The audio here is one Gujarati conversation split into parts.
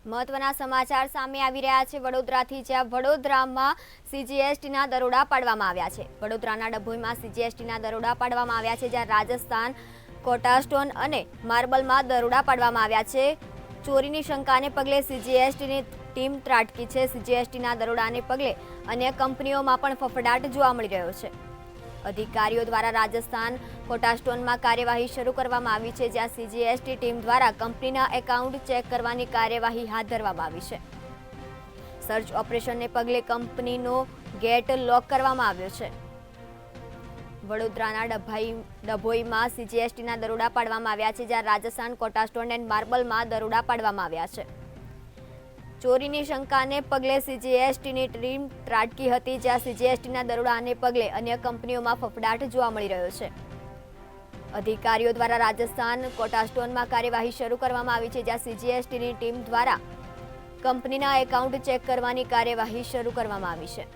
મહત્વના સમાચાર સામે આવી રહ્યા છે વડોદરાથી, જ્યાં વડોદરામાં સીજીએસટીના દરોડા પાડવામાં આવ્યા છે। વડોદરાના ડભોઈમાં સીજીએસટીના દરોડા પાડવામાં આવ્યા છે, જ્યાં રાજસ્થાન કોટા સ્ટોન અને માર્બલમાં દરોડા પાડવામાં આવ્યા છે। ચોરીની શંકાને પગલે સીજીએસટીની ટીમ ત્રાટકી છે। સીજીએસટીના દરોડાને પગલે અન્ય કંપનીઓમાં પણ ફફડાટ જોવા મળી રહ્યો છે। અધિકારીઓ દ્વારા રાજસ્થાન કોટા સ્ટોનમાં કાર્યવાહી શરૂ કરવામાં આવી છે, જ્યાં સીજીએસટી ટીમ દ્વારા કંપનીના એકાઉન્ટ ચેક કરવાની કાર્યવાહી હાથ ધરવામાં આવી છે। સર્ચ ઓપરેશનને પગલે કંપનીનો ગેટ લોક કરવામાં આવ્યો છે। વડોદરાના ડભોઈમાં સીજીએસટીના દરોડા પાડવામાં આવ્યા છે, જ્યાં રાજસ્થાન કોટા સ્ટોન એન્ડ માર્બલમાં દરોડા પાડવામાં આવ્યા છે। ચોરીની શંકાને પગલે સીજીએસટીની ટીમ ત્રાટકી હતી, જ્યાં સીજીએસટીના દરોડાને પગલે અન્ય કંપનીઓમાં ફફડાટ જોવા મળી રહ્યો છે। અધિકારીઓ દ્વારા રાજસ્થાન કોટા સ્ટોનમાં કાર્યવાહી શરૂ કરવામાં આવી છે, જ્યાં સીજીએસટીની ટીમ દ્વારા કંપનીના એકાઉન્ટ ચેક કરવાની કાર્યવાહી શરૂ કરવામાં આવી છે।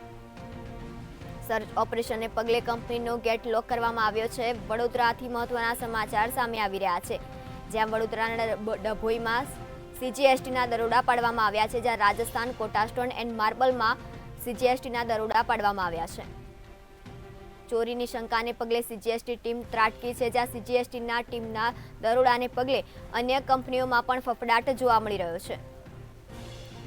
સર્ચ ઓપરેશનને પગલે કંપનીનો ગેટ લોક કરવામાં આવ્યો છે। વડોદરાથી મહત્વના સમાચાર સામે આવી રહ્યા છે, જ્યાં વડોદરાના ડભોઈમાં સીજીએસટીના દરોડા પાડવામાં આવ્યા છે, જ્યાં રાજસ્થાન કોટા સ્ટોન એન્ડ માર્બલમાં સીજીએસટીના દરોડા પાડવામાં આવ્યા છે। ચોરીની શંકાને પગલે સીજીએસટી ટીમ ત્રાટકી છે, જ્યાં સીજીએસટીના ટીમના દરોડાને પગલે અન્ય કંપનીઓમાં પણ ફફડાટ જોવા મળી રહ્યો છે।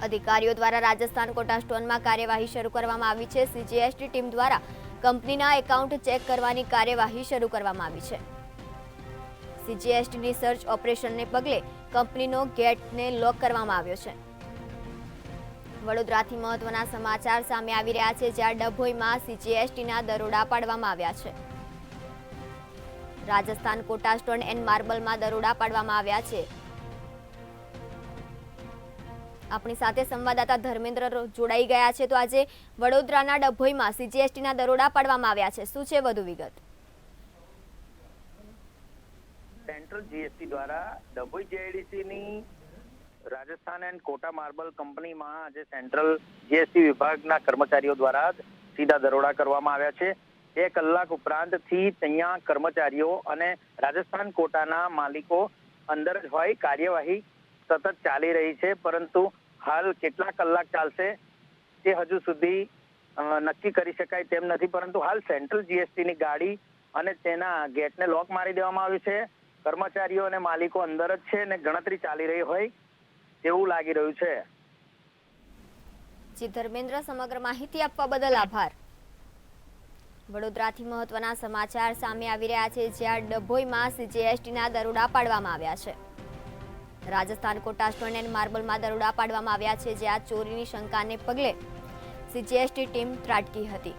અધિકારીઓ દ્વારા રાજસ્થાન કોટા સ્ટોનમાં કાર્યવાહી શરૂ કરવામાં આવી છે। સીજીએસટી ટીમ દ્વારા કંપનીના એકાઉન્ટ ચેક કરવાની કાર્યવાહી શરૂ કરવામાં આવી છે। સીજીએસટીની સર્ચ ઓપરેશનને પગલે કંપનીનો ગેટને લોક કરવામાં આવ્યો છે। વડોદરાથી મહત્વના સમાચાર સામે આવી રહ્યા છે, જ્યાં ડભોઈમાં સીજીએસટીના દરોડા પાડવામાં આવ્યા છે। રાજસ્થાન કોટા સ્ટોન એન્ડ માર્બલમાં દરોડા પાડવામાં આવ્યા છે। આપણી સાથે સંવાદદાતા ધર્મેન્દ્ર જોડાઈ ગયા છે। તો આજે વડોદરાના ડભોઈમાં સીજીએસટીના દરોડા પાડવામાં આવ્યા છે, શું છે વધુ વિગત? સેન્ટ્રલ જીએસટી દ્વારા ડભોઈ જેઆઈડીસીની રાજસ્થાન એન્ડ કોટા માર્બલ કંપનીમાં આજે સેન્ટ્રલ જીએસટી વિભાગના કર્મચારીઓ દ્વારા સીધા દરોડા કરવામાં આવ્યા છે। 2 કલાક ઉપરાંતથી ત્યાં કર્મચારીઓ અને રાજસ્થાન કોટાના માલિકો અંદર જ હોય કાર્યવાહી સતત ચાલી રહી છે, પરંતુ હાલ કેટલા કલાક ચાલશે તે હજુ સુધી નક્કી કરી શકાય તેમ નથી। પરંતુ હાલ સેન્ટ્રલ જીએસટીની ગાડી અને તેના ગેટને લોક મારી દેવામાં આવ્યું છે। કર્મચારીઓ અને માલિકો અંદર જ છે અને ગણતરી ચાલી રહી હોય તેવું લાગી રહ્યું છે। જી ધર્મેન્દ્ર, સમગ્ર માહિતી આપવા બદલ આભાર। વડોદરાથી મહત્વના સમાચાર સામે આવી રહ્યા છે, જ્યાં ડભોઈમાં સીજીએસટીના દરોડા પાડવામાં આવ્યા છે। રાજસ્થાન કોટા સ્ટોન એન્ડ માર્બલમાં દરોડા પાડવામાં આવ્યા છે, જ્યાં ચોરીની શંકાને પગલે સીજીએસટી ટીમ ત્રાટકી હતી।